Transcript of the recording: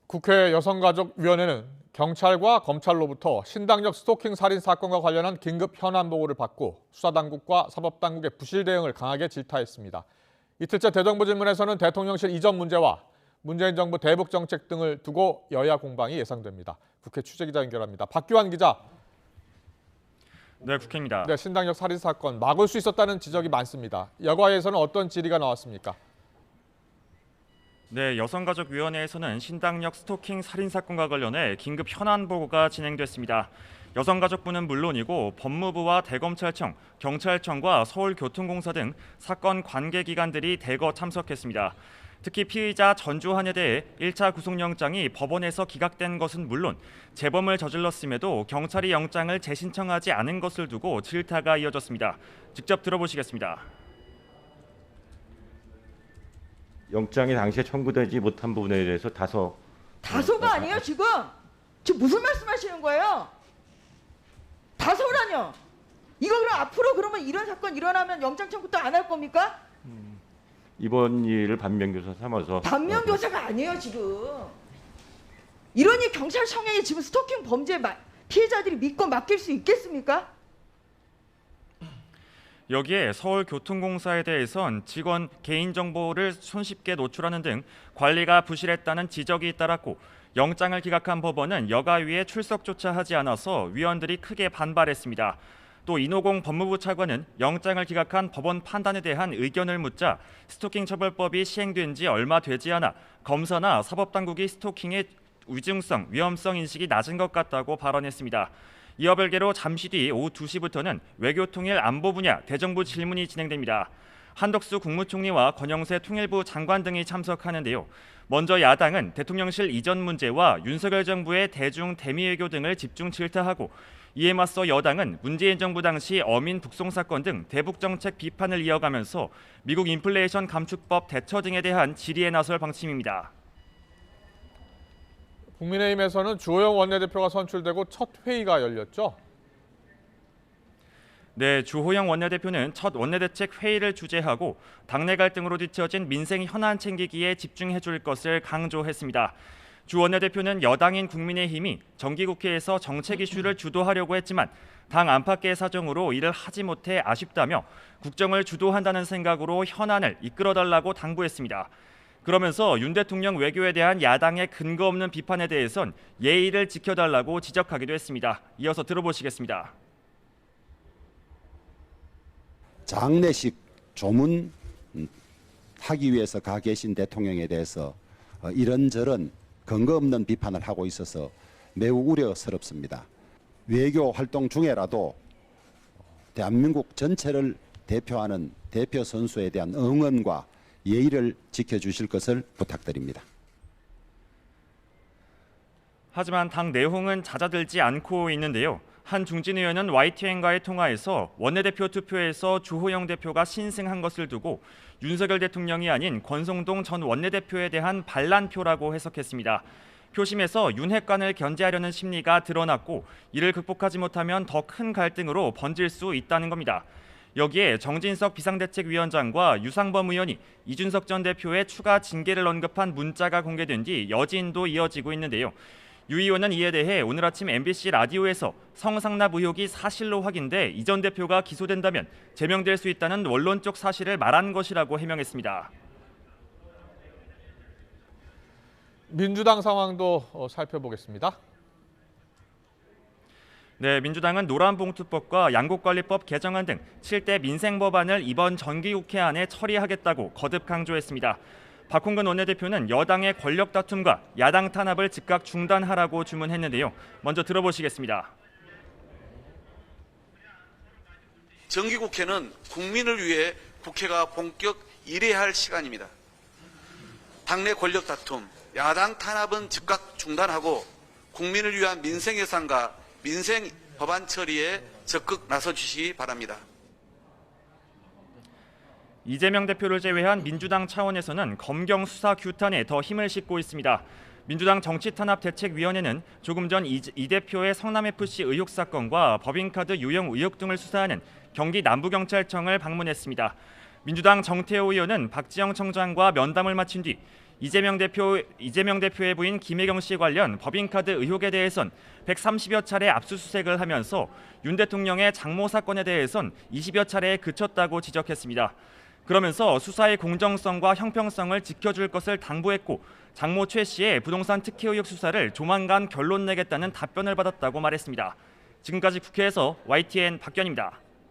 국회 여성가족위원회는 경찰과 검찰로부터 신당역 스토킹 살인 사건과 관련한 긴급 현안 보고를 받고 수사당국과 사법당국의 부실 대응을 강하게 질타했습니다. 이틀째 대정부 질문에서는 대통령실 이전 문제와 문재인 정부 대북 정책 등을 두고 여야 공방이 예상됩니다. 국회 취재기자 연결합니다. 박규환 기자. 네, 국회입니다. 네, 신당역 살인 사건 막을 수 있었다는 지적이 많습니다. 여가에서는 어떤 질의가 나왔습니까? 네, 여성가족위원회에서는 신당역 스토킹 살인 사건과 관련해 긴급 현안 보고가 진행됐습니다. 여성가족부는 물론이고 법무부와 대검찰청, 경찰청과 서울교통공사 등 사건 관계기관들이 대거 참석했습니다. 특히 피의자 전주환에 대해 1차 구속영장이 법원에서 기각된 것은 물론 재범을 저질렀음에도 경찰이 영장을 재신청하지 않은 것을 두고 질타가 이어졌습니다. 직접 들어보시겠습니다. 영장이 당시에 청구되지 못한 부분에 대해서 다소가 아니에요 지금 무슨 말씀하시는 거예요? 다소라뇨? 이거 그럼 앞으로 그러면 이런 사건 일어나면 영장 청구 또 안 할 겁니까? 이번 일을 반면교사 삼아서 반면교사가 아니에요 지금. 이러니 경찰청에 지금 스토킹 범죄 피해자들이 믿고 맡길 수 있겠습니까? 여기에 서울교통공사에 대해선 직원 개인정보를 손쉽게 노출하는 등 관리가 부실했다는 지적이 잇따랐고 영장을 기각한 법원은 여가위에 출석조차 하지 않아서 위원들이 크게 반발했습니다. 또 인호공 법무부 차관은 영장을 기각한 법원 판단에 대한 의견을 묻자 스토킹 처벌법이 시행된 지 얼마 되지 않아 검사나 사법당국이 스토킹의 위중성, 위험성 인식이 낮은 것 같다고 발언했습니다. 이와 별개로 잠시 뒤 오후 2시부터는 외교통일 안보 분야 대정부 질문이 진행됩니다. 한덕수 국무총리와 권영세 통일부 장관 등이 참석하는데요. 먼저 야당은 대통령실 이전 문제와 윤석열 정부의 대중 대미 외교 등을 집중 질타하고 이에 맞서 여당은 문재인 정부 당시 어민 북송 사건 등 대북 정책 비판을 이어가면서 미국 인플레이션 감축법 대처 등에 대한 질의에 나설 방침입니다. 국민의힘에서는 주호영 원내대표가 선출되고 첫 회의가 열렸죠? 네, 주호영 원내대표는 첫 원내대책 회의를 주재하고 당내 갈등으로 뒤처진 민생 현안 챙기기에 집중해 줄 것을 강조했습니다. 주 원내대표는 여당인 국민의힘이 정기국회에서 정책 이슈를 주도하려고 했지만 당 안팎의 사정으로 이를 하지 못해 아쉽다며 국정을 주도한다는 생각으로 현안을 이끌어달라고 당부했습니다. 그러면서 윤 대통령 외교에 대한 야당의 근거 없는 비판에 대해선 예의를 지켜달라고 지적하기도 했습니다. 이어서 들어보시겠습니다. 장례식 조문하기 위해서 가 계신 대통령에 대해서 이런저런 근거 없는 비판을 하고 있어서 매우 우려스럽습니다. 외교 활동 중에라도 대한민국 전체를 대표하는 대표 선수에 대한 응원과 예의를 지켜주실 것을 부탁드립니다. 하지만 당 내홍은 잦아들지 않고 있는데요. 한 중진 의원은 YTN과의 통화에서 원내대표 투표에서 주호영 대표가 신승한 것을 두고 윤석열 대통령이 아닌 권성동 전 원내대표에 대한 반란표라고 해석했습니다. 표심에서 윤핵관을 견제하려는 심리가 드러났고 이를 극복하지 못하면 더 큰 갈등으로 번질 수 있다는 겁니다. 여기에 정진석 비상대책위원장과 유상범 의원이 이준석 전 대표의 추가 징계를 언급한 문자가 공개된 뒤 여진도 이어지고 있는데요. 유 의원은 이에 대해 오늘 아침 MBC 라디오에서 성상납 의혹이 사실로 확인돼 이 전 대표가 기소된다면 제명될 수 있다는 원론적 사실을 말한 것이라고 해명했습니다. 민주당 상황도 살펴보겠습니다. 네, 민주당은 노란봉투법과 양곡관리법 개정안 등 7대 민생법안을 이번 정기국회 안에 처리하겠다고 거듭 강조했습니다. 박홍근 원내대표는 여당의 권력 다툼과 야당 탄압을 즉각 중단하라고 주문했는데요. 먼저 들어보시겠습니다. 정기국회는 국민을 위해 국회가 본격 일해야 할 시간입니다. 당내 권력 다툼, 야당 탄압은 즉각 중단하고 국민을 위한 민생 예산과 민생 법안 처리에 적극 나서주시기 바랍니다. 이재명 대표를 제외한 민주당 차원에서는 검경 수사 규탄에 더 힘을 싣고 있습니다. 민주당 정치탄압대책위원회는 조금 전 이 대표의 성남FC 의혹 사건과 법인카드 유용 의혹 등을 수사하는 경기 남부경찰청을 방문했습니다. 민주당 정태호 의원은 박지영 청장과 면담을 마친 뒤 이재명 대표의 부인 김혜경 씨 관련 법인카드 의혹에 대해선 130여 차례 압수수색을 하면서 윤 대통령의 장모 사건에 대해선 20여 차례에 그쳤다고 지적했습니다. 그러면서 수사의 공정성과 형평성을 지켜줄 것을 당부했고 장모 최 씨의 부동산 특혜 의혹 수사를 조만간 결론 내겠다는 답변을 받았다고 말했습니다. 지금까지 국회에서 YTN 박견입니다.